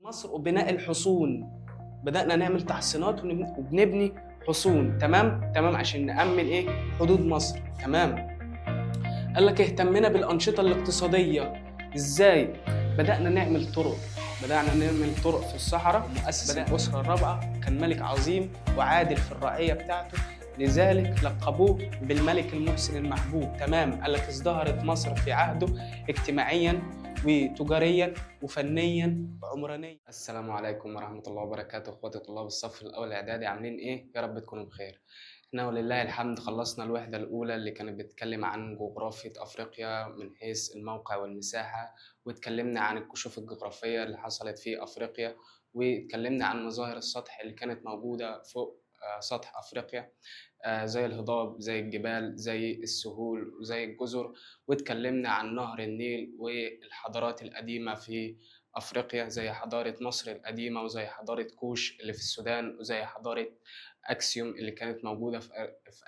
مصر وبناء الحصون. بدأنا نعمل تحصينات وبنبني حصون. تمام عشان نأمن حدود مصر. تمام. قال لك اهتمنا بالأنشطة الاقتصادية. ازاي؟ بدأنا نعمل طرق في الصحراء. مؤسس الأسرة الرابعة كان ملك عظيم وعادل في الرعية بتاعته، لذلك لقبوه بالملك المحسن المحبوب. تمام. قال لك ازدهرت مصر في عهده اجتماعيا وتجاريا وفنيا وعمرانيا. السلام عليكم ورحمة الله وبركاته. اخواتي طلاب الصف الأول إعدادي، عاملين إيه؟ يا رب تكونوا بخير. احنا ولله الحمد خلصنا الوحدة الأولى اللي كانت بتتكلم عن جغرافية أفريقيا من حيث الموقع والمساحة، واتكلمنا عن الكشوف الجغرافية اللي حصلت في أفريقيا، واتكلمنا عن مظاهر السطح اللي كانت موجودة فوق سطح أفريقيا، زي الهضاب، زي الجبال، زي السهول، وزي الجزر. واتكلمنا عن نهر النيل والحضارات القديمة في أفريقيا، زي حضارة مصر القديمة، وزي حضارة كوش اللي في السودان، وزي حضارة أكسيوم اللي كانت موجودة في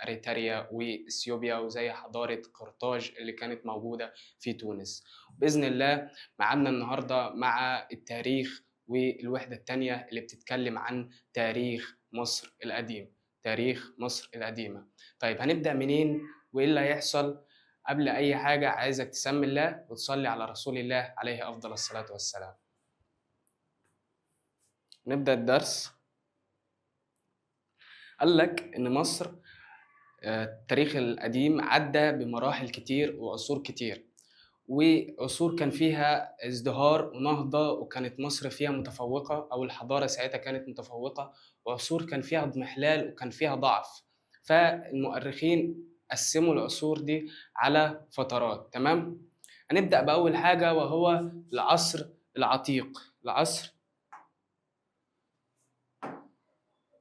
أريتريا وإثيوبيا، وزي حضارة قرطاج اللي كانت موجودة في تونس. بإذن الله معنا النهاردة مع التاريخ والوحدة الثانية اللي بتتكلم عن تاريخ مصر القديم، تاريخ مصر القديمة. طيب هنبدأ منين وإيه اللي هيحصل؟ قبل أي حاجة عايزك تسمي الله وتصلي على رسول الله عليه أفضل الصلاة والسلام. نبدأ الدرس. قال لك إن مصر التاريخ القديم عدى بمراحل كتير وعصور كتير، وعصور كان فيها ازدهار ونهضة، وكانت مصر فيها متفوقة، أو الحضارة ساعتها كانت متفوقة، وعصور كان فيها اضمحلال وكان فيها ضعف. فالمؤرخين قسموا العصور دي على فترات. تمام. هنبدأ بأول حاجة وهو العصر العتيق.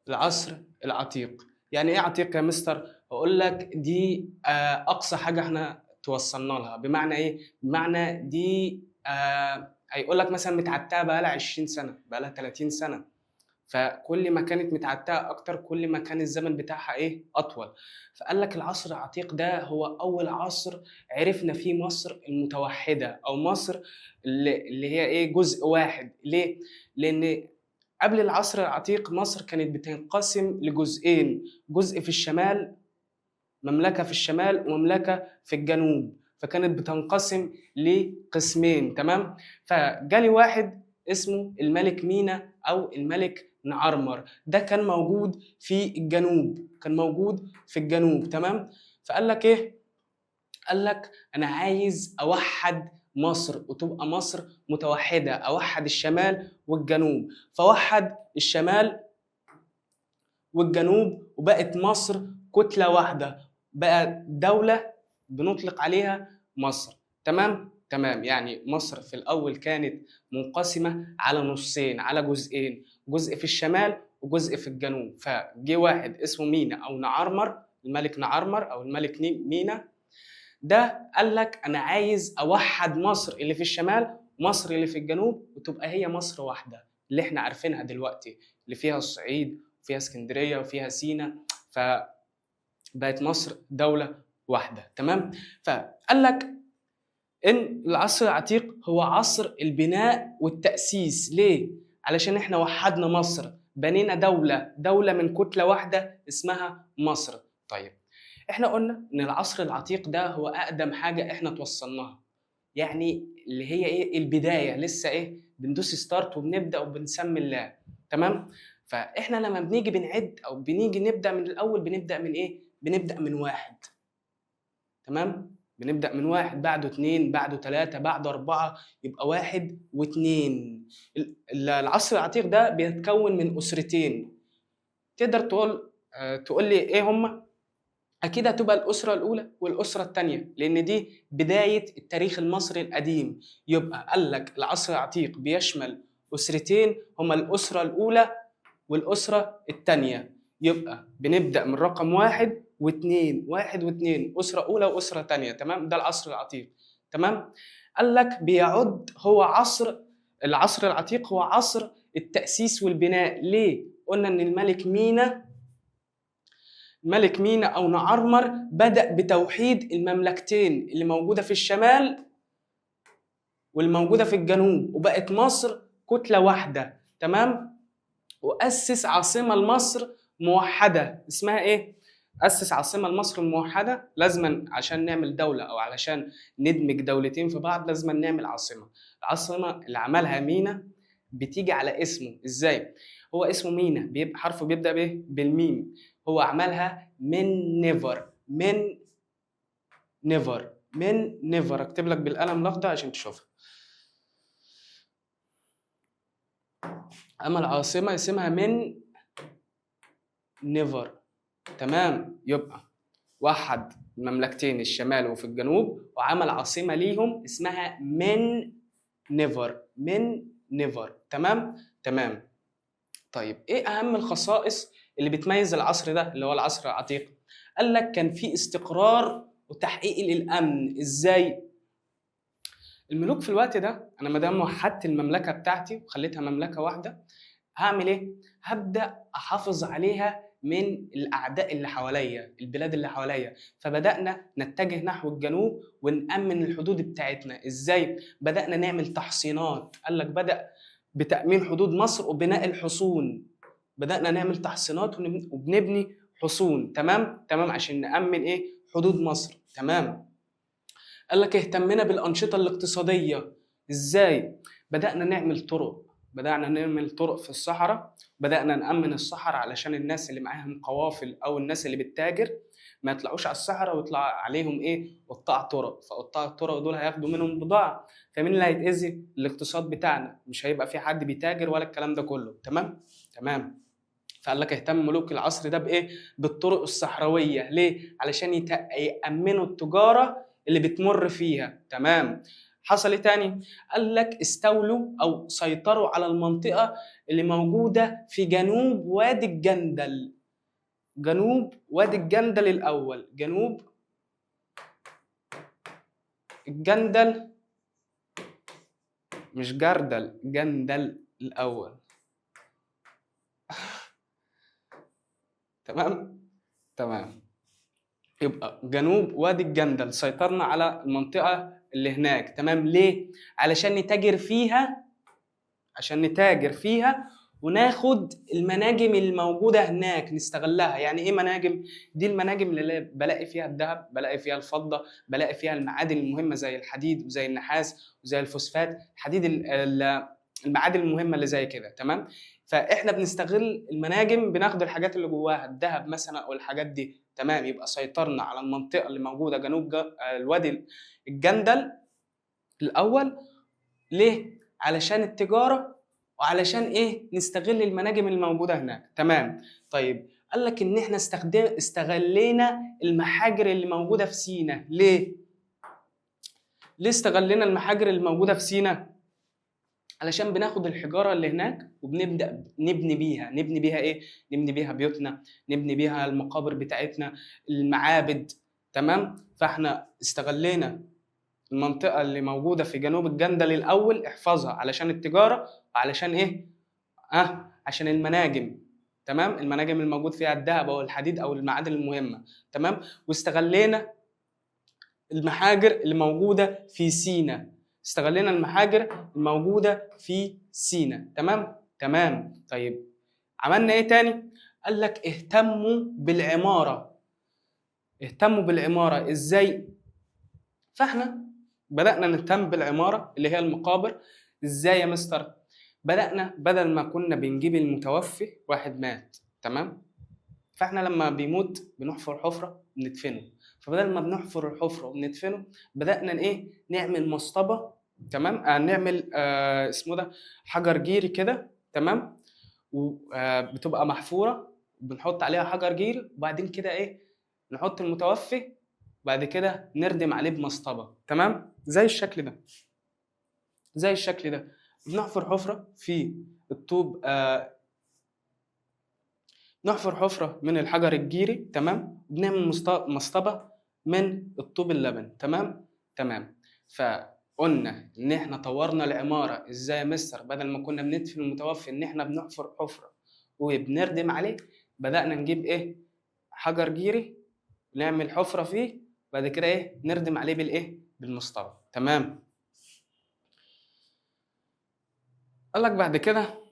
العصر العتيق يعني ايه عتيق يا مستر؟ اقول لك دي اقصى حاجه احنا توصلنا لها. بمعنى ايه؟ بمعنى دي هيقول لك مثلا متعتقه بقى لها 20 سنه، بقى لها 30 سنه. فكل ما كانت متعتقه اكتر كل ما كان الزمن بتاعها اطول. فقال لك العصر العتيق ده هو اول عصر عرفنا فيه مصر المتوحده، او مصر اللي هي جزء واحد. ليه؟ لان قبل العصر العتيق مصر كانت بتنقسم لجزئين، جزء في الشمال، مملكة في الشمال ومملكة في الجنوب، فكانت بتنقسم لقسمين. تمام. فجالي واحد اسمه الملك مينا أو الملك نعرمر، ده كان موجود في الجنوب، تمام. فقال لك قال لك أنا عايز أوحد مصر وتبقى مصر متوحدة، أوحد الشمال والجنوب. فوحد الشمال والجنوب وبقت مصر كتلة واحدة، بقى دولة بنطلق عليها مصر. تمام. يعني مصر في الأول كانت منقسمة على نصين، على جزئين، جزء في الشمال وجزء في الجنوب. فجي واحد اسمه مينا أو نعرمر، الملك نعرمر أو الملك مينا ده، قال لك أنا عايز أوحد مصر اللي في الشمال ومصر اللي في الجنوب وتبقى هي مصر واحدة اللي احنا عارفينها دلوقتي، اللي فيها الصعيد وفيها اسكندرية وفيها سينا، فبقت مصر دولة واحدة. تمام. فقال لك إن العصر العتيق هو عصر البناء والتأسيس. ليه؟ علشان احنا وحدنا مصر، بنينا دولة من كتلة واحدة اسمها مصر. طيب احنا قلنا ان العصر العتيق ده هو اقدم حاجه احنا توصلناها، يعني اللي هي البدايه، لسه بندوس ستارت وبنبدا وبنسمي الله. تمام. فاحنا لما بنيجي بنعد او بنيجي نبدا من الاول بنبدا من بنبدا من واحد. تمام. بنبدا من واحد، بعده اتنين، بعده تلاته، بعده اربعه، يبقى واحد واتنين. العصر العتيق ده بيتكون من اسرتين. تقدر تقول لي ايه هما؟ أكيد هتبقى الأسرة الأولى والأسرة الثانية، لأن دي بداية التاريخ المصري القديم. يبقى قال لك العصر العتيق بيشمل أسرتين، هما الأسرة الأولى والأسرة الثانية. يبقى بنبدأ من رقم واحد واثنين، أسرة أولى وأسرة ثانية. تمام. ده العصر العتيق. تمام. قال لك بيعد هو العصر العتيق هو عصر التأسيس والبناء. ليه؟ قلنا إن الملك مينا أو نعرمر بدأ بتوحيد المملكتين اللي موجودة في الشمال والموجودة في الجنوب، وبقت مصر كتلة واحدة، تمام؟ وأسس عاصمة لمصر موحدة، اسمها إيه؟ أسس عاصمة لمصر موحدة. لازما عشان نعمل دولة أو علشان ندمج دولتين في بعض لازما نعمل عاصمة. العاصمة اللي عملها مينا بتيجي على اسمه. إزاي؟ هو اسمه مينا، بيبقى حرفه بيبدأ بإيه؟ بالميم. هو عملها من نيفر، من نيفر، من نيفر. أكتب لك بالقلم الأخضر عشان تشوفها. عمل عاصمة اسمها من نيفر، تمام؟ يبقى وحد المملكتين الشمال وفي الجنوب وعمل عاصمة ليهم اسمها من نيفر، من نيفر، تمام؟ تمام. طيب ايه اهم الخصائص اللي بتميز العصر ده اللي هو العصر العتيق؟ قال لك كان في استقرار وتحقيق للامن. ازاي؟ الملوك في الوقت ده، انا ما دام وحدت المملكه بتاعتي وخليتها مملكه واحده، هعمل ايه؟ هبدا احافظ عليها من الاعداء اللي حواليا، البلاد اللي حواليا. فبدانا نتجه نحو الجنوب ونامن الحدود بتاعتنا. ازاي؟ بدانا نعمل تحصينات. قال لك بدا بتامين حدود مصر وبناء الحصون. بدانا نعمل تحصينات وبنبني حصون، تمام؟ تمام، عشان نامن ايه؟ حدود مصر، تمام. قال لك اهتمنا بالانشطه الاقتصاديه. ازاي؟ بدانا نعمل طرق، بدأنا نعمل طرق في الصحراء، بدأنا نأمن الصحراء علشان الناس اللي معاهم قوافل أو الناس اللي بتتاجر ما يطلعوش على الصحراء ويطلع عليهم إيه؟ قطاع طرق. فقطاع الطرق دول هياخدوا منهم بضاعة، فمين اللي هيتأذي؟ الاقتصاد بتاعنا، مش هيبقى في حد بيتاجر ولا الكلام ده كله، تمام؟ تمام. فقال لك اهتم ملوك العصر ده بإيه؟ بالطرق الصحراوية. ليه؟ علشان يأمنوا التجارة اللي بتمر فيها، تمام؟ حصل ايه تاني؟ قال لك استولوا او سيطروا على المنطقه اللي موجوده في جنوب وادي الجندل. جنوب وادي الجندل الاول، جنوب الجندل، مش جردل، جندل الاول. تمام؟ تمام. يبقى جنوب وادي الجندل سيطرنا على المنطقه اللي هناك، تمام؟ ليه؟ علشان نتاجر فيها، عشان نتاجر فيها وناخد المناجم الموجودة هناك نستغلها. يعني ايه مناجم؟ دي المناجم اللي بلاقي فيها الذهب، بلاقي فيها الفضة، بلاقي فيها المعادن المهمة زي الحديد وزي النحاس وزي الفوسفات، الحديد المعادن المهمة اللي زي كده، تمام؟ فاحنا بنستغل المناجم، بناخد الحاجات اللي جواها، الذهب مثلا او الحاجات دي، تمام؟ يبقى سيطرنا على المنطقة اللي موجودة جنوب الوادي الجندل الاول. ليه؟ علشان التجارة وعلشان ايه؟ نستغل المناجم الموجودة هناك، تمام؟ طيب قال لك ان احنا استغلينا المحاجر اللي موجودة في سينا. ليه؟ ليه استغلينا المحاجر اللي موجودة في سينا؟ علشان بناخد الحجارة اللي هناك وبنبدأ نبني بيها. نبني بيها ايه؟ نبني بيها بيوتنا، نبني بيها المقابر بتاعتنا، المعابد، تمام؟ فاحنا استغلينا المنطقة اللي موجودة في جنوب الجندل الأول، احفظها علشان التجارة وعلشان إيه؟ عشان المناجم، تمام؟ المناجم الموجود فيها الذهب أو الحديد أو المعادن المهمة، تمام؟ واستغلينا المحاجر اللي موجودة في سينا. استغلينا المحاجر الموجودة في سينا، تمام؟ تمام. طيب عملنا إيه تاني؟ قال لك اهتموا بالعمارة. اهتموا بالعمارة إزاي؟ فإحنا بدأنا نهتم بالعمارة اللي هي المقابر. ازاي يا مستر؟ بدأنا بدل ما كنا بنجيب المتوفي، واحد مات، تمام؟ فاحنا لما بيموت بنحفر حفرة بندفنه. فبدل ما بنحفر الحفرة وبندفنه بدأنا ايه؟ نعمل مصطبة، تمام؟ نعمل اسمه ده حجر جيري كده، تمام؟ وبتبقى محفورة وبنحط عليها حجر جيري، وبعدين كده ايه؟ نحط المتوفي، بعد كده نردم عليه بمصطبة، تمام؟ زي الشكل ده، زي الشكل ده. بنحفر حفرة في الطوب، نحفر حفرة من الحجر الجيري، تمام؟ بنعمل مصطبة من الطوب اللبن، تمام؟ تمام. فقلنا ان احنا طورنا العمارة ازاي يا مستر؟ بدل ما كنا بندفن المتوفي ان احنا بنحفر حفرة وبنردم عليه، بدأنا نجيب ايه؟ حجر جيري، نعمل حفرة فيه، بعد كده ايه؟ نردم عليه بالايه؟ بالمصطبة، تمام؟ قال لك بعد كده،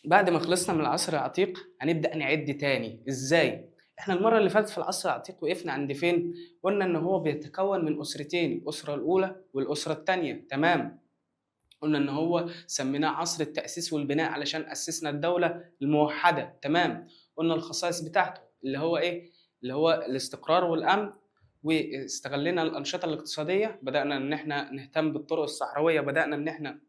بعد ما خلصنا من العصر العتيق هنبدأ نعد تاني. ازاي؟ احنا المرة اللي فاتت في العصر العتيق وقفنا عند فين؟ قلنا ان هو بيتكون من اسرتين، الاسرة الاولى والاسرة التانية. تمام؟ قلنا ان هو سميناه عصر التأسيس والبناء علشان أسسنا الدولة الموحدة. تمام؟ قلنا الخصائص بتاعته اللي هو ايه؟ اللي هو الاستقرار والامن، واستغلنا الأنشطة الاقتصادية، بدأنا ان احنا نهتم بالطرق الصحراوية، بدأنا ان احنا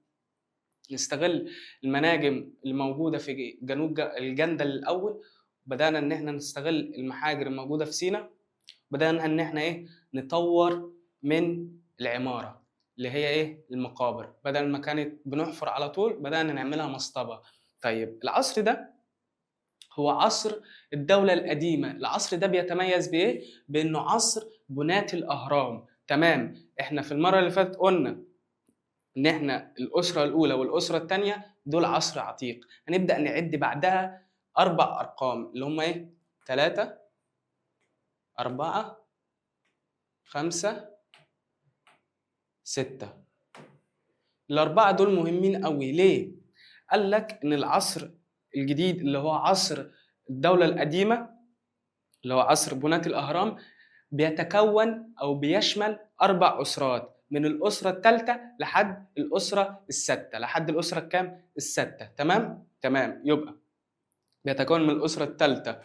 نستغل المناجم الموجودة في جنوب الجندل الأول، بدأنا إن إحنا نستغل المحاجر الموجودة في سيناء، بدأنا إن إحنا نطور من العمارة اللي هي المقابر، بدل ما كانت بنحفر على طول بدأنا نعملها مصطبة. طيب العصر ده هو عصر الدولة القديمة. العصر ده بيتميز بإيه؟ بإنه عصر بناة الأهرام. تمام؟ إحنا في المرة اللي فاتت قلنا ان احنا الاسره الاولى والاسره الثانيه دول عصر عتيق. هنبدا نعد بعدها 4 ارقام اللي هم 3 4 5 6. الاربعه دول مهمين قوي. ليه؟ قال لك ان العصر الجديد اللي هو عصر الدوله القديمه اللي هو عصر بناة الاهرام بيتكون او بيشمل 4 اسرات، من الاسره الثالثه لحد الاسره السادسه، لحد الاسره الكام؟ السادسه. تمام. يبقى بيتكون من الاسره الثالثه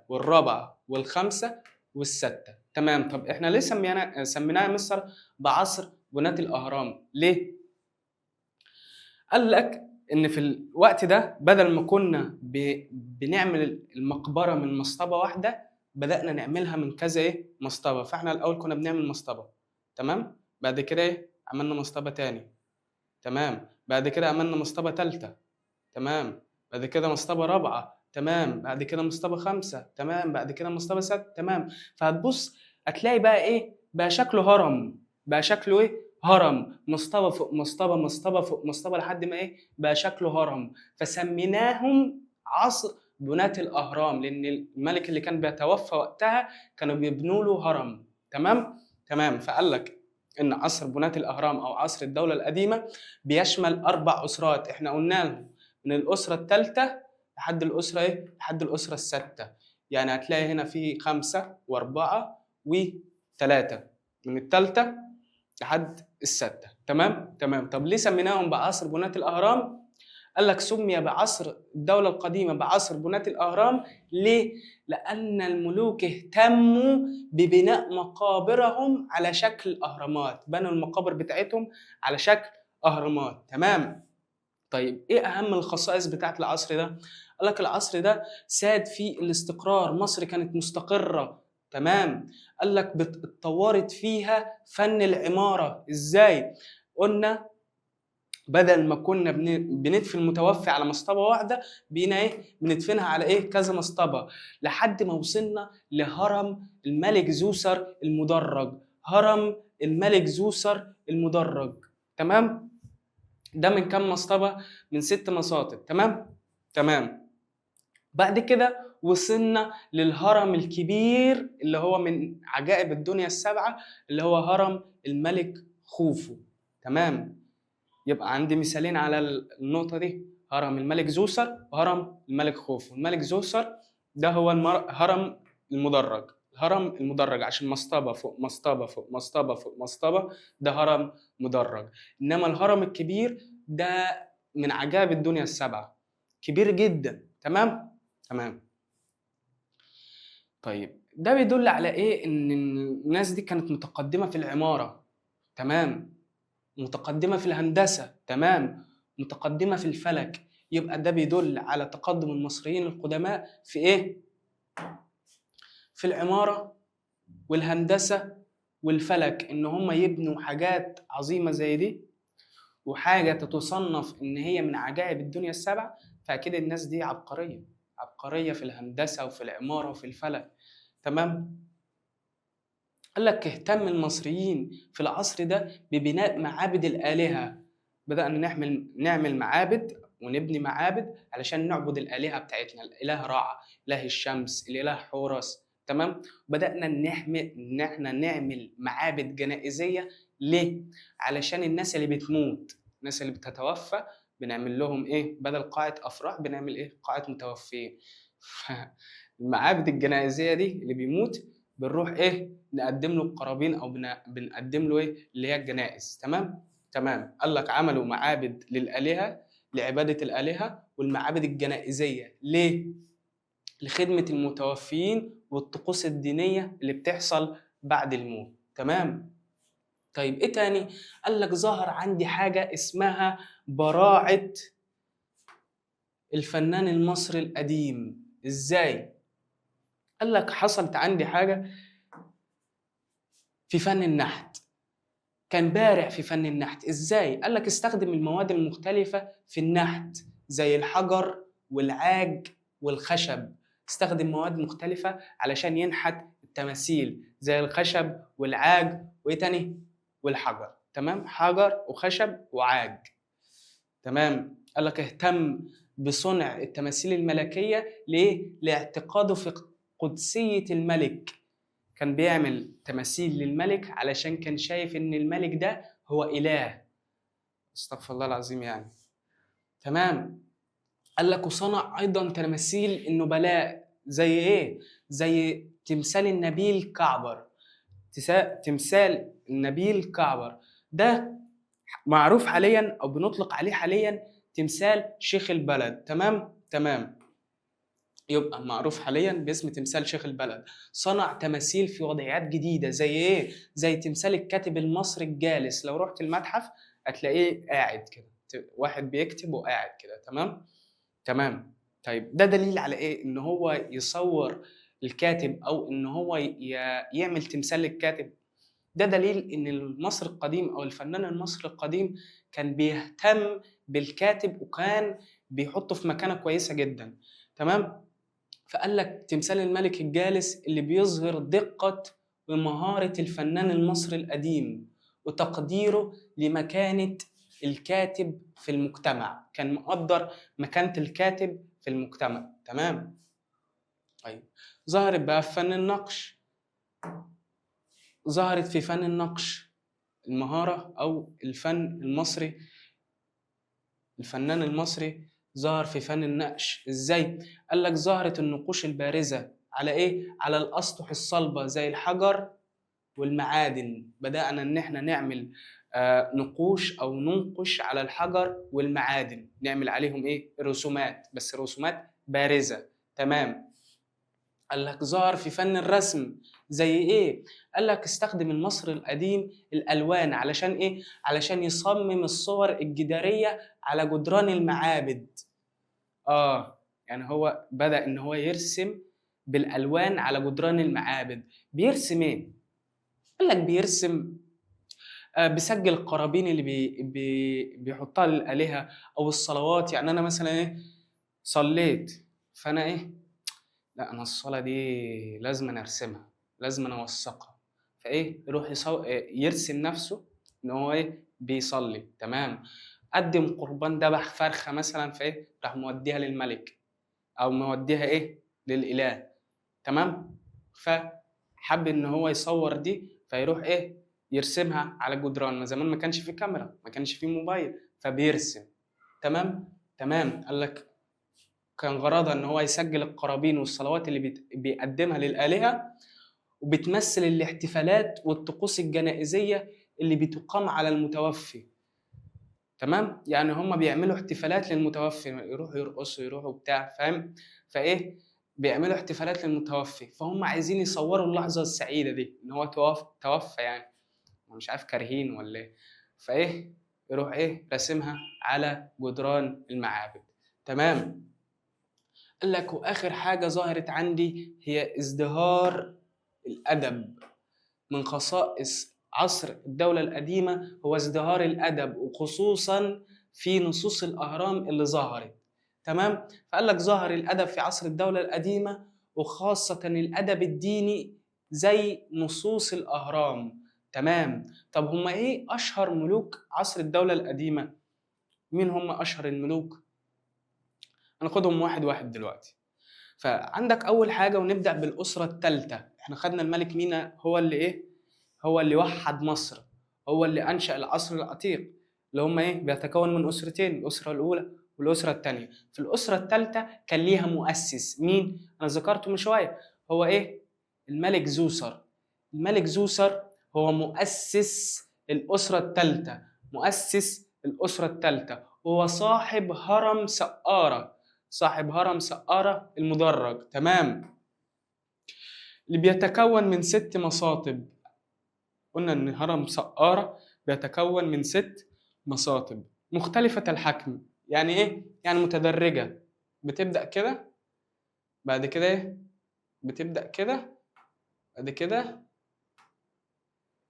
والرابعه والخامسه والسادسه. تمام. طب احنا ليه سميناها مصر بعصر بناة الاهرام؟ ليه؟ قال لك ان في الوقت ده بدل ما كنا بنعمل المقبره من مصطبه واحده، بدأنا نعملها من كذا مصطبة. فاحنا الأول كنا بنعمل مصطبة، تمام؟ بعد كده عملنا مصطبة تاني، تمام؟ بعد كده عملنا مصطبة تالتة، تمام؟ بعد كده مصطبة رابعة، تمام؟ بعد كده مصطبة خامسة، تمام؟ بعد كده مصطبة ستة، تمام؟ فهتبص هتلاقي بقى بقى شكله هرم، بقى شكله هرم، مصطبة فوق مصطبة، مصطبة فوق مصطبة، لحد ما بقى شكله هرم. فسميناهم عصر بناة الأهرام، لأن الملك اللي كان بيتوفى وقتها كانوا بيبنوا له هرم. تمام. فقال لك إن عصر بناة الأهرام أو عصر الدولة القديمة بيشمل 4 أسرات. إحنا قلنا لهم من الأسرة الثالثة لحد الأسرة لحد الأسرة السادسة. يعني هتلاقي هنا في 5 و4 و3 من الثالثة لحد السادسة. تمام. طب ليه سميناهم بعصر بناة الأهرام؟ قال لك سمي بعصر الدولة القديمة بعصر بناة الأهرام. ليه؟ لأن الملوك اهتموا ببناء مقابرهم على شكل أهرامات، بنوا المقابر بتاعتهم على شكل أهرامات. تمام. طيب ايه أهم الخصائص بتاعت العصر ده؟ قال لك العصر ده ساد فيه الاستقرار، مصر كانت مستقرة. تمام. قال لك اتطورت فيها فن العمارة. ازاي؟ قلنا بدل ما كنا بندفن المتوفي على مصطبة واحدة، بقينا بندفنها على كذا مصطبة، لحد ما وصلنا لهرم الملك زوسر المدرج. هرم الملك زوسر المدرج. تمام. ده من كام مصطبة؟ من 6 مصاطب. تمام. بعد كده وصلنا للهرم الكبير اللي هو من عجائب الدنيا السبعة، اللي هو هرم الملك خوفو. تمام. يبقى عندي مثالين على النقطة دي، هرم الملك زوسر وهرم الملك خوفو. الملك زوسر ده هو هرم المدرج، الهرم المدرج عشان مصطبة فوق مصطبة فوق مصطبة فوق مصطبة، ده هرم مدرج. إنما الهرم الكبير ده من عجائب الدنيا السبعة، كبير جدا. تمام. طيب ده بيدل على إن الناس دي كانت متقدمة في العمارة، تمام، متقدمة في الهندسة، تمام، متقدمة في الفلك. يبقى ده بيدل على تقدم المصريين القدماء في في العمارة والهندسة والفلك، إن هم يبنوا حاجات عظيمة زي دي، وحاجة تتصنف إن هي من عجائب الدنيا السبع. فأكيد الناس دي عبقرية في الهندسة وفي العمارة وفي الفلك. تمام. قال لك اهتم المصريين في العصر ده ببناء معابد الآلهة. بدأنا نعمل معابد ونبني معابد علشان نعبد الآلهة بتاعتنا، الإله رع، إله الشمس، الإله حورس. تمام. بدأنا إن احنا نعمل معابد جنائزية. ليه؟ علشان الناس اللي بتموت الناس اللي بتتوفى بنعمل لهم إيه؟ بدل قاعة أفراح بنعمل إيه؟ قاعة متوفيين. فالمعابد الجنائزية دي اللي بيموت بنروح إيه؟ نقدم له القرابين أو بنقدم له إيه؟ اللي هي الجنائز. تمام؟ تمام. قال لك عملوا معابد للآلهة لعبادة الآلهة والمعابد الجنائزية ليه؟ لخدمة المتوفيين والطقوس الدينية اللي بتحصل بعد الموت. تمام؟ طيب إيه تاني؟ قال لك ظهر عندي حاجة اسمها براعة الفنان المصري القديم. إزاي؟ قال لك حصلت عندي حاجة في فن النحت، كان بارع في فن النحت. إزاي؟ قال لك استخدم المواد المختلفة في النحت زي الحجر والعاج والخشب. استخدم مواد مختلفة علشان ينحت التماثيل زي الخشب والعاج وإيه تاني؟ والحجر. تمام؟ حجر وخشب وعاج. تمام. قال لك اهتم بصنع التماثيل الملكية ليه؟ لاعتقاده في قدسية الملك. كان بيعمل تماثيل للملك علشان كان شايف ان الملك ده هو إله. استغفر الله العظيم يعني. تمام. قال لك وصنع ايضا تماثيل النبلاء زي ايه؟ زي تمثال النبيل كعبر. تمثال النبيل كعبر ده معروف حاليا او بنطلق عليه حاليا تمثال شيخ البلد. تمام. يبقى معروف حاليا باسم تمثال شيخ البلد. صنع تماثيل في وضعيات جديده زي ايه؟ زي تمثال الكاتب المصري الجالس. لو رحت المتحف هتلاقيه قاعد كده، واحد بيكتب وقاعد كده. تمام. طيب ده دليل على ايه؟ ان هو يصور الكاتب او ان هو يعمل تمثال للكاتب. ده دليل ان المصري القديم او الفنان المصري القديم كان بيهتم بالكاتب وكان بيحطه في مكانة كويسة جدا. تمام. فقال لك تمثال الملك الجالس اللي بيظهر دقة ومهارة الفنان المصري القديم وتقديره لمكانة الكاتب في المجتمع. كان مقدر مكانة الكاتب في المجتمع. تمام. طيب ظهرت بقى في فن النقش. ظهرت في فن النقش المهارة أو الفن المصري. الفنان المصري ظهر في فن النقش. إزاي؟ قال لك ظهرت النقوش البارزة على إيه؟ على الأسطح الصلبة زي الحجر والمعادن. بدأنا إن إحنا نعمل نقوش أو ننقش على الحجر والمعادن، نعمل عليهم إيه؟ رسومات، بس رسومات بارزة. تمام. قال لك ظهر في فن الرسم زي ايه؟ قال لك استخدم المصري القديم الالوان علشان ايه؟ علشان يصمم الصور الجداريه على جدران المعابد. يعني هو بدأ ان هو يرسم بالالوان على جدران المعابد. بيرسم ايه؟ قال لك بيرسم بيسجل القرابين اللي بيحطها للآلهة او الصلوات. يعني انا مثلا ايه؟ صليت، فانا ايه؟ لا انا الصلاه دي لازم أنا ارسمها، لازم أنا اوثقها. فايه يروح يرسم نفسه ان هو ايه بيصلي. تمام. قدم قربان ذبح فرخه مثلا، فايه راح موديها للملك او موديها ايه للاله. تمام. فحب ان هو يصور دي فيروح ايه يرسمها على الجدران. ما زمان ما كانش فيه كاميرا، ما كانش فيه موبايل، فبيرسم. تمام. قال لك كان غرضها ان هو يسجل القرابين والصلوات اللي بيقدمها للآلهة، وبتمثل الاحتفالات والطقوس الجنائزية اللي بتقام على المتوفي. تمام. يعني هم بيعملوا احتفالات للمتوفي، يروحوا يرقصوا يروحوا بتاع، فاهم؟ فايه بيعملوا احتفالات للمتوفي، فهم عايزين يصوروا اللحظة السعيدة دي ان هو توفى يعني. مش عارف كارهين ولا ايه. فايه يروح ايه راسمها على جدران المعابد. تمام. قال لك واخر حاجه ظهرت عندي هي ازدهار الادب. من خصائص عصر الدوله القديمه هو ازدهار الادب، وخصوصا في نصوص الاهرام اللي ظهرت. تمام. فقال لك ظهر الادب في عصر الدوله القديمه وخاصه الادب الديني زي نصوص الاهرام. تمام. طب هما ايه اشهر ملوك عصر الدوله القديمه؟ مين هم اشهر الملوك؟ هناخدهم واحد واحد دلوقتي. فعندك اول حاجه ونبدا بالاسره الثالثه. احنا خدنا الملك مينا هو اللي ايه؟ هو اللي وحد مصر، هو اللي انشا العصر العتيق. اللي هم ايه بيتكون من اسرتين، الاسره الاولى والاسره الثانيه. في الاسره الثالثه كان ليها مؤسس، مين؟ انا ذكرته من شويه، هو ايه؟ الملك زوسر. الملك زوسر هو مؤسس الاسره الثالثه، مؤسس الاسره الثالثه، هو صاحب هرم سقاره، صاحب هرم سقاره المدرج. تمام، اللي بيتكون من 6 مصاطب. قلنا ان هرم سقاره بيتكون من 6 مصاطب مختلفة الحجم. يعني ايه؟ يعني متدرجة، بتبدأ كده، بعد كده ايه؟ بتبدأ كده، بعد كده،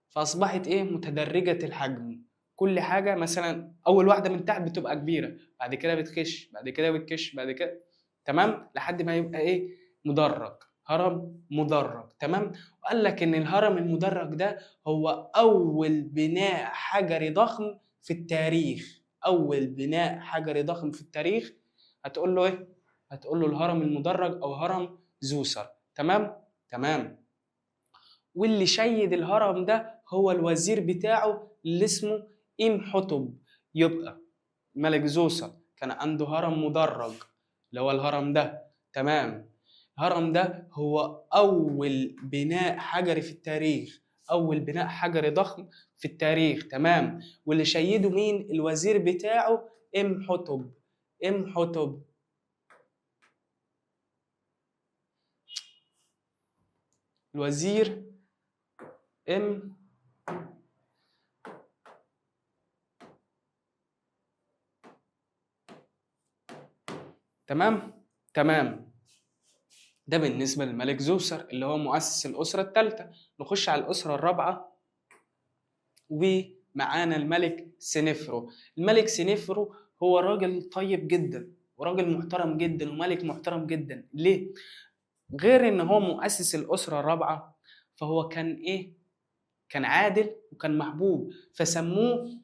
فأصبحت ايه؟ متدرجة الحجم. كل حاجة مثلا أول واحدة من تحت بتبقى كبيرة، بعد كده بتكش، بعد كده بتكش، بعد كده، تمام، لحد ما يبقى ايه؟ مدرج، هرم مدرج. تمام. وقال لك إن الهرم المدرج ده هو أول بناء حجري ضخم في التاريخ. أول بناء حجري ضخم في التاريخ هتقول له إيه؟ هتقول له الهرم المدرج أو هرم زوسر. تمام؟ تمام. واللي شيد الهرم ده هو الوزير بتاعه اللي اسمه إمحتب. يبقى الملك زوسر كان عنده هرم مدرج اللي هو الهرم ده. تمام. الهرم ده هو أول بناء حجري في التاريخ، أول بناء حجري ضخم في التاريخ. تمام. واللي شيده مين؟ الوزير بتاعه إمحتب. إمحتب. الوزير إم تمام. تمام. ده بالنسبة للملك زوسر اللي هو مؤسس الأسرة الثالثة. نخش على الأسرة الرابعة، ومعانا الملك سنفرو. الملك سنفرو هو راجل طيب جدا وراجل محترم جدا وملك محترم جدا. ليه؟ غير ان هو مؤسس الأسرة الرابعة، فهو كان ايه؟ كان عادل وكان محبوب، فسموه،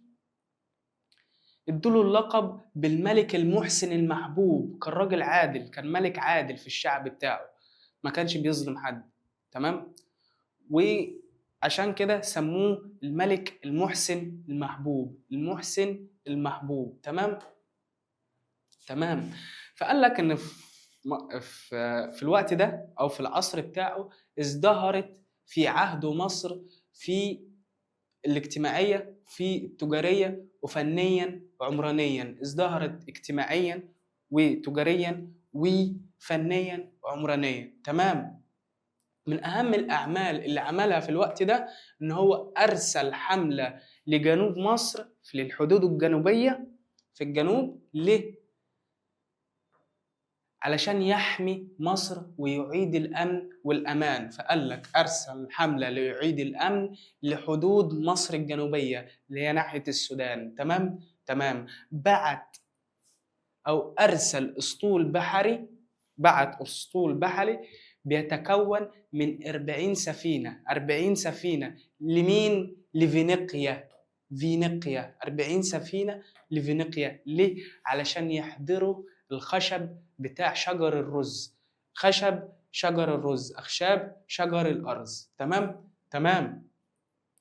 ادوله اللقب بالملك المحسن المحبوب. كان راجل عادل، كان ملك عادل في الشعب بتاعه، ما كانش بيظلم حد. تمام. وعشان كده سموه الملك المحسن المحبوب، المحسن المحبوب. تمام. تمام. فقال لك ان في الوقت ده او في العصر بتاعه ازدهرت في عهده مصر في الاجتماعية، في التجارية، وفنيا وعمرانيا. ازدهرت اجتماعيا وتجاريا وفنيا وعمرانيا. تمام. من أهم الأعمال اللي عملها في الوقت ده إن هو أرسل حملة لجنوب مصر في الحدود الجنوبية في الجنوب. ليه؟ علشان يحمي مصر ويعيد الأمن والأمان. فقال لك أرسل حملة ليعيد الأمن لحدود مصر الجنوبية اللي هي ناحية السودان. تمام؟ تمام. بعت أو أرسل أسطول بحري، بعت أسطول بحري بيتكون من 40 سفينة. 40 سفينة لمين؟ لفينيقيا. فينيقيا. 40 سفينة لفينيقيا. ليه؟ علشان يحضروا الخشب بتاع شجر الرز، خشب شجر الرز، أخشاب شجر الأرز. تمام؟ تمام.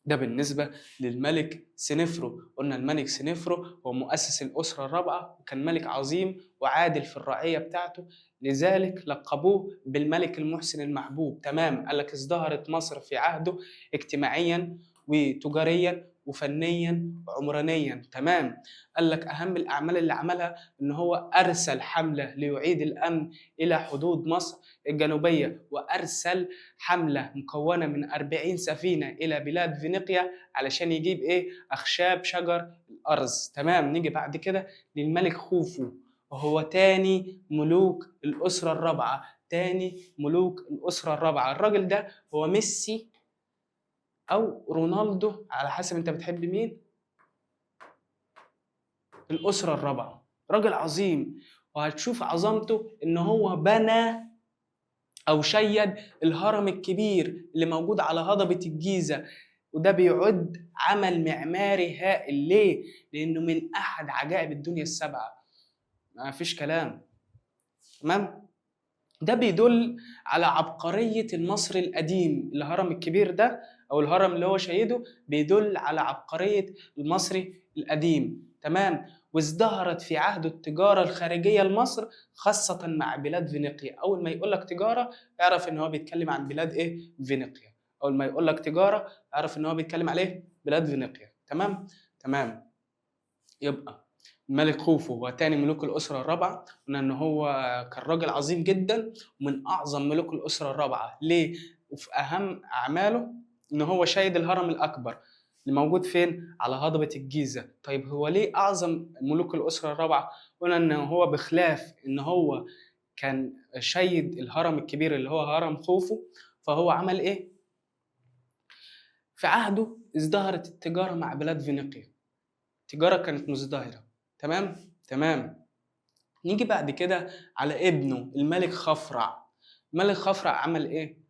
ده بالنسبة للملك سنفرو. قلنا الملك سنفرو هو مؤسس الأسرة الرابعة، وكان ملك عظيم وعادل في الرعية بتاعته، لذلك لقبوه بالملك المحسن المحبوب. تمام. قال لك ازدهرت مصر في عهده اجتماعيا وتجاريا وفنيا وعمرانيا. تمام. قال لك أهم الأعمال اللي عملها إن هو أرسل حملة ليعيد الأمن إلى حدود مصر الجنوبية، وأرسل حملة مكونة من 40 سفينة إلى بلاد فينيقيا علشان يجيب إيه؟ أخشاب شجر الأرز. تمام. نيجي بعد كده للملك خوفو، وهو تاني ملوك الأسرة الرابعة. تاني ملوك الأسرة الرابعة. الراجل ده هو ميسي أو رونالدو على حسب أنت بتحب مين. الأسرة الرابعة. راجل عظيم، وهتشوف عظمته إن هو بنى أو شيد الهرم الكبير اللي موجود على هضبة الجيزة، وده بيعد عمل معماري هائل. ليه؟ لأنه من أحد عجائب الدنيا السبعة، ما فيش كلام. تمام؟ ده بيدل على عبقرية المصري القديم. الهرم الكبير ده أو الهرم اللي هو شايده بيدل على عبقرية المصري القديم. تمام. وازدهرت في عهد التجارة الخارجية لمصر خاصة مع بلاد فينيقيا. أول ما يقول لك تجارة اعرف إن هو بيتكلم عن بلاد إيه؟ فينيقيا. أول ما يقول لك تجارة اعرف إن هو بيتكلم عليه بلاد فينيقيا. تمام؟ تمام. يبقى الملك خوفو هو تاني ملوك الأسرة الرابعة. قلنا إن هو كان راجل عظيم جدا ومن أعظم ملوك الأسرة الرابعة. ليه؟ وفي أهم أعماله إن هو شايد الهرم الأكبر اللي موجود فين؟ على هضبة الجيزة. طيب هو ليه أعظم ملوك الأسرة الرابعة؟ قلنا إن هو بخلاف إن هو كان شايد الهرم الكبير اللي هو هرم خوفو، فهو عمل إيه؟ في عهده ازدهرت التجارة مع بلاد فينيقيا. التجارة كانت مزدهرة. تمام؟ تمام. نيجي بعد كده على ابنه الملك خفرع. الملك خفرع عمل إيه؟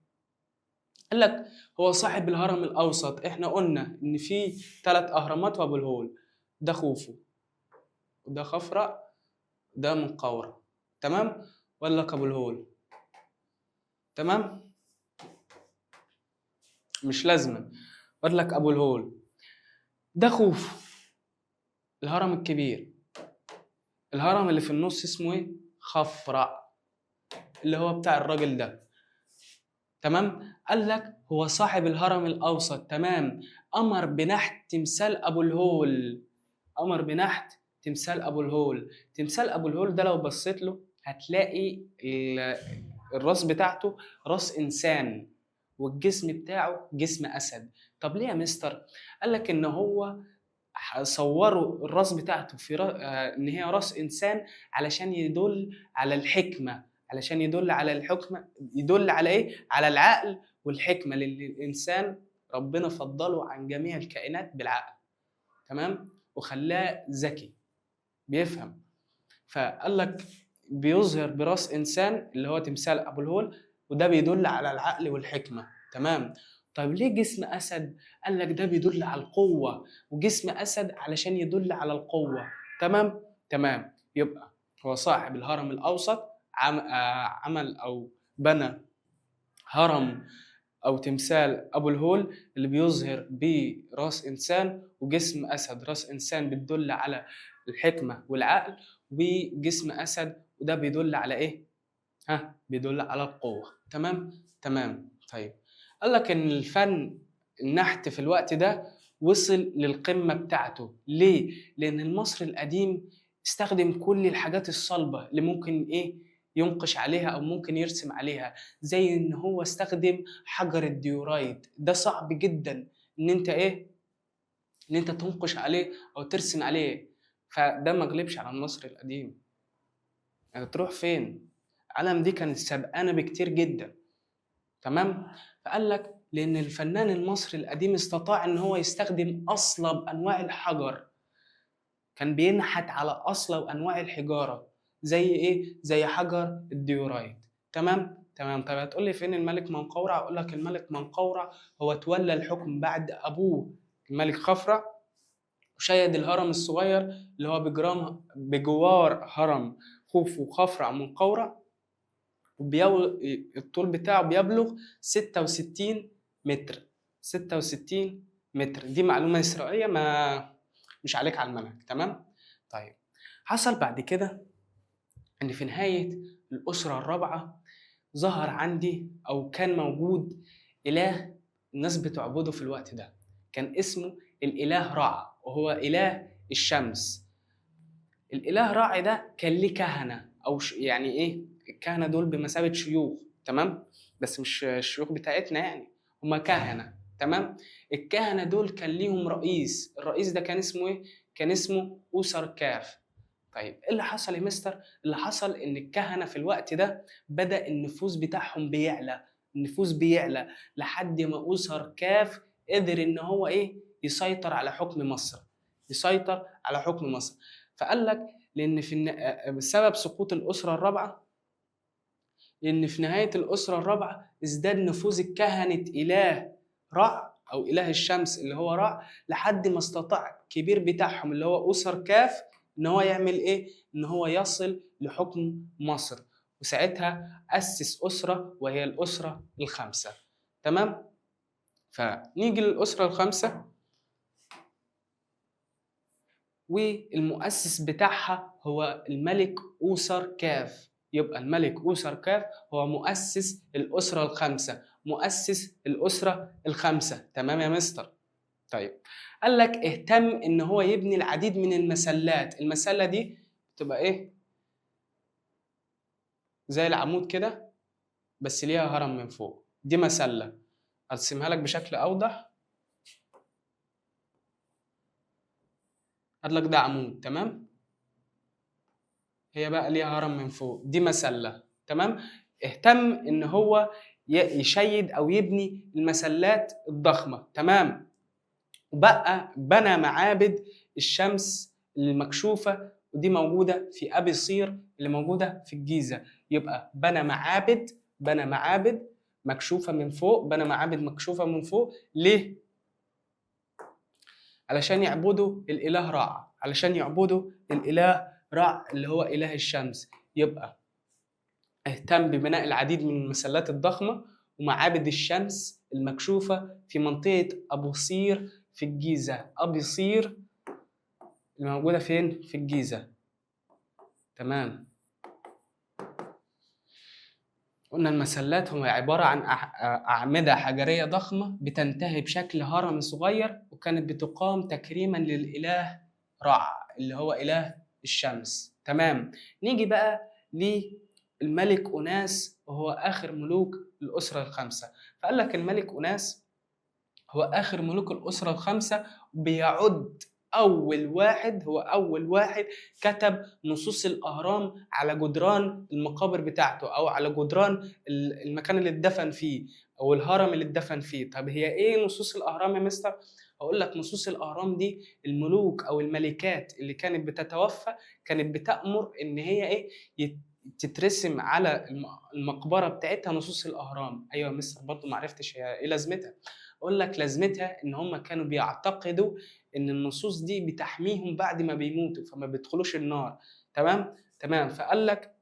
قال لك هو صاحب الهرم الأوسط. إحنا قلنا إن في 3 أهرامات وأبو الهول. ده خوفو وده خفرع ده منقورة. تمام؟ ولا لك أبو الهول. تمام؟ مش لازما. ولا لك أبو الهول. ده خوفو الهرم الكبير. الهرم اللي في النص اسمه إيه؟ خفرع اللي هو بتاع الراجل ده. تمام. قال لك هو صاحب الهرم الأوسط. تمام. أمر بنحت تمثال أبو الهول. أمر بنحت تمثال أبو الهول. تمثال أبو الهول ده لو بصيت له هتلاقي الراس بتاعته راس إنسان والجسم بتاعه جسم أسد. طب ليه يا مستر؟ قال لك إن هو صوروا الراس بتاعته في إن هي راس إنسان علشان يدل على الحكمة، علشان يدل على الحكمة، يدل على إيه؟ على العقل والحكمة، لأن الإنسان ربنا فضله عن جميع الكائنات بالعقل. تمام؟ وخلاه ذكي بيفهم. فقال لك بيظهر براس إنسان اللي هو تمثال أبو الهول، وده بيدل على العقل والحكمة. تمام؟ طيب ليه جسم أسد؟ قال لك ده بيدل على القوة، وجسم أسد علشان يدل على القوة. تمام؟ تمام. يبقى هو صاحب الهرم الأوسط. عمل أو بنى هرم أو تمثال أبو الهول اللي بيظهر براس إنسان وجسم أسد. راس إنسان بتدل على الحكمة والعقل، وجسم أسد وده بيدل على إيه؟ بيدل على القوة. تمام؟ تمام. طيب قال لك إن الفن النحت في الوقت ده وصل للقمة بتاعته. ليه؟ لأن المصري القديم استخدم كل الحاجات الصلبة اللي ممكن إيه؟ ينقش عليها أو ممكن يرسم عليها. زي إن هو استخدم حجر الديورايت. ده صعب جدا إن أنت إيه؟ إن أنت تنقش عليه أو ترسم عليه. فده ما غلبش على المصري القديم. يعني تروح فين؟ العالم دي كانت سبقانة بكتير جدا. تمام؟ فقال لك لأن الفنان المصري القديم استطاع إن هو يستخدم أصلب أنواع الحجر. كان بينحت على أصلب أنواع الحجارة. زي إيه؟ زي حجر الديورايت. تمام؟ تمام. طب هتقول لي فين الملك منقورع؟ أقول لك الملك منقورع هو تولى الحكم بعد أبوه الملك خفرع، وشيد الهرم الصغير اللي هو بجوار هرم خوفو وخفرع منقورع. الطول بتاعه بيبلغ 66 متر. 66 متر. دي معلومة إسرائيلية مش عليك على المنهج. تمام؟ طيب حصل بعد كده إن في نهاية الأسرة الرابعة ظهر عندي أو كان موجود إله الناس بتعبده في الوقت ده. كان اسمه الإله رع، وهو إله الشمس. الإله رع ده كان ليه كهنة أو يعني إيه؟ الكهنة دول بمثابة شيوخ. تمام؟ بس مش الشيوخ بتاعتنا، يعني هما كهنة. تمام؟ الكهنة دول كان ليهم رئيس. الرئيس ده كان اسمه إيه؟ كان اسمه أوسر كاف. طيب إيه اللي حصل يا مستر؟ اللي حصل إن الكهنة في الوقت ده بدأ النفوذ بتاعهم بيعلى. النفوذ بيعلى لحد ما أوسر كاف قدر إن هو إيه؟ يسيطر على حكم مصر. يسيطر على حكم مصر. فقال لك لأن بسبب سقوط الأسرة الرابعة، لأن في نهاية الأسرة الرابعة ازداد نفوذ الكهنة إله رع أو إله الشمس اللي هو رع، لحد ما استطاع الكبير بتاعهم اللي هو أوسر كاف إن هو يعمل إيه؟ إن هو يصل لحكم مصر. وساعتها أسس أسرة وهي الأسرة الخامسة. تمام؟ فنيجي للأسرة الخامسة، والمؤسس بتاعها هو الملك أوسر كاف. يبقى الملك أوسر كاف هو مؤسس الأسرة الخامسة، مؤسس الأسرة الخامسة. تمام يا مستر؟ طيب، قال لك اهتم إن هو يبني العديد من المسلات. المسلة دي بتبقى إيه؟ زي العمود كده بس ليها هرم من فوق، دي مسلة. أرسمها لك بشكل أوضح. قال لك ده عمود، تمام؟ هي بقى ليها هرم من فوق، دي مسلة، تمام؟ اهتم ان هو يشيد او يبني المسلات الضخمة، تمام؟ وبقى بنى معابد الشمس المكشوفة، ودي موجودة في أبي صير اللي موجودة في الجيزة. يبقى بنى معابد مكشوفة من فوق، بنى معابد مكشوفة من فوق. ليه؟ علشان يعبدوا الإله رع، علشان يعبدوا الإله رع اللي هو إله الشمس. يبقى اهتم ببناء العديد من المسلات الضخمة ومعابد الشمس المكشوفة في منطقة أبو صير في الجيزة. أبي صير اللي موجودة فين؟ في الجيزة، تمام؟ قلنا المسلات هو عبارة عن أعمدة حجرية ضخمة بتنتهي بشكل هرم صغير، وكانت بتقام تكريما للإله رع اللي هو إله الشمس، تمام؟ نيجي بقى للملك أناس وهو آخر ملوك الأسرة الخامسة. فقال لك الملك أناس هو آخر ملوك الأسرة الخامسة، بيعد هو أول واحد كتب نصوص الأهرام على جدران المقابر بتاعته، أو على جدران المكان اللي اتدفن فيه، أو الهرم اللي اتدفن فيه. طب هي إيه نصوص الأهرام يا مستر؟ هقول لك نصوص الأهرام دي الملوك أو الملكات اللي كانت بتتوفى كانت بتأمر إن هي إيه تترسم على المقبرة بتاعتها نصوص الأهرام. أيوة يا مستر، برضه معرفتش هي إيه لازمتها. اقول لك لازمتها ان هم كانوا بيعتقدوا ان النصوص دي بتحميهم بعد ما بيموتوا، فما بيدخلوش النار، تمام. فقال لك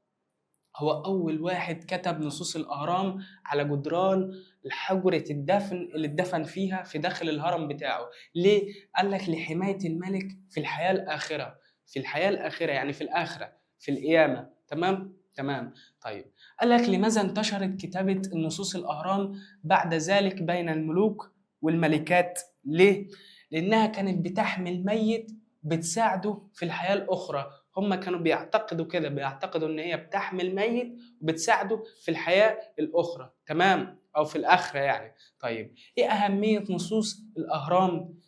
هو اول واحد كتب نصوص الاهرام على جدران حجرة الدفن اللي اتدفن فيها في داخل الهرم بتاعه. ليه؟ قال لك لحماية الملك في الحياة الآخرة، في الحياة الآخرة يعني في الآخرة، في القيامة، تمام. طيب، قال لك لماذا انتشرت كتابة النصوص الأهرام بعد ذلك بين الملوك والملكات؟ ليه؟ لأنها كانت بتحمي الميت، بتساعده في الحياة الأخرى. هم كانوا بيعتقدوا كده، بيعتقدوا إن هي بتحمي الميت وبتساعده في الحياة الأخرى، تمام؟ أو في الآخرة يعني. طيب، إيه أهمية نصوص الأهرام؟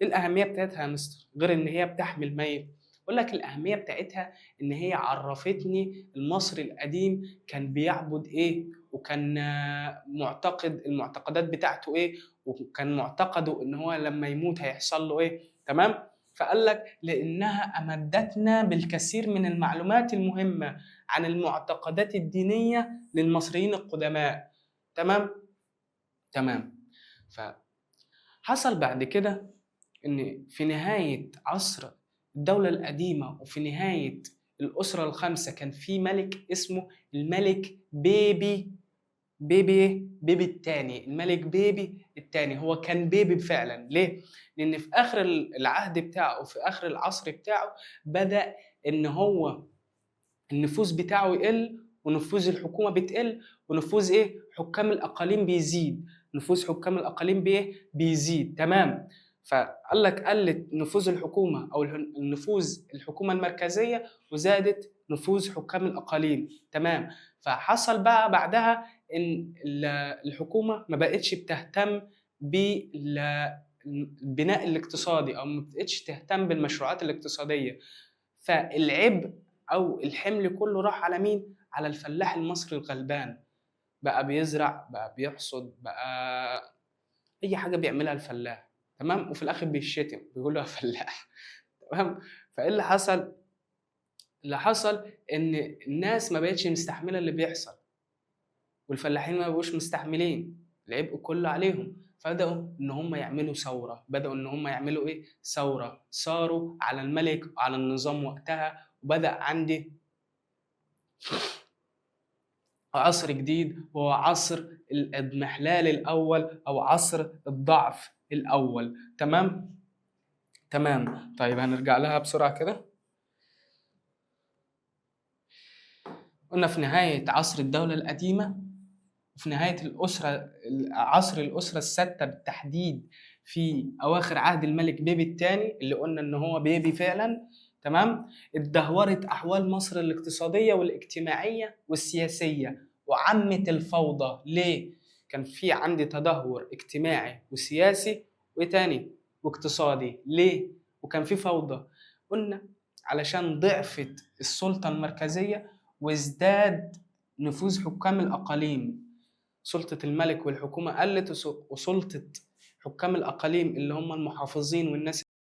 إيه الأهمية بتاعتها يا مستر غير إن هي بتحمي الميت؟ أقول لك الأهمية بتاعتها إن هي عرفتني المصري القديم كان بيعبد إيه، وكان معتقد المعتقدات بتاعته إيه، وكان معتقده إن هو لما يموت هيحصل له إيه، تمام؟ فقال لك لأنها أمدتنا بالكثير من المعلومات المهمة عن المعتقدات الدينية للمصريين القدماء، تمام. فحصل بعد كده إن في نهاية عصر الدولة القديمة وفي نهاية الأسرة الخامسة كان في ملك اسمه الملك بيبي الثاني. الملك بيبي الثاني هو كان بيبي فعلا. ليه؟ لأن في آخر العهد بتاعه وفي آخر العصر بتاعه بدأ إن هو النفوذ بتاعه يقل، ونفوذ الحكومة بتقل، ونفوذ حكام الأقاليم بيزيد. نفوذ حكام الأقاليم بيزيد، تمام. فقال لك قلت نفوذ الحكومة أو النفوذ الحكومة المركزية، وزادت نفوذ حكام الأقاليم، تمام. فحصل بقى بعدها إن الحكومة ما بقتش بتهتم بالبناء الاقتصادي، أو ما بقتش تهتم بالمشروعات الاقتصادية. فالعبء أو الحمل كله راح على مين؟ على الفلاح المصري الغلبان. بقى بيزرع، بقى بيحصد، بقى أي حاجة بيعملها الفلاح، تمام. وفي الآخر بيشتم، بيقول له يا فلاح، تمام. فإيه اللي حصل؟ اللي حصل إن الناس ما بقتش مستحملة اللي بيحصل، والفلاحين ما بقوش مستحملين، العبء كله عليهم. فبدأوا إن هم يعملوا ثورة، بدأوا إن هم يعملوا ثورة، صاروا على الملك وعلى النظام وقتها. وبدأ عندي عصر جديد وهو عصر الاضمحلال الأول أو عصر الضعف الأول. تمام؟ تمام. طيب هنرجع لها بسرعة كده. قلنا في نهاية عصر الدولة القديمة وفي نهاية عصر الأسرة الستة بالتحديد، في أواخر عهد الملك بيبي الثاني اللي قلنا إن هو بيبي فعلا. تمام. اتدهورت أحوال مصر الاقتصادية والاجتماعية والسياسية وعمت الفوضى. ليه؟ كان في عندي تدهور اجتماعي وسياسي وتاني واقتصادي. ليه؟ وكان في فوضى. قلنا علشان ضعفت السلطة المركزية وازداد نفوذ حكام الأقاليم. سلطة الملك والحكومة قلت، وسلطة حكام الأقاليم اللي هم المحافظين والناس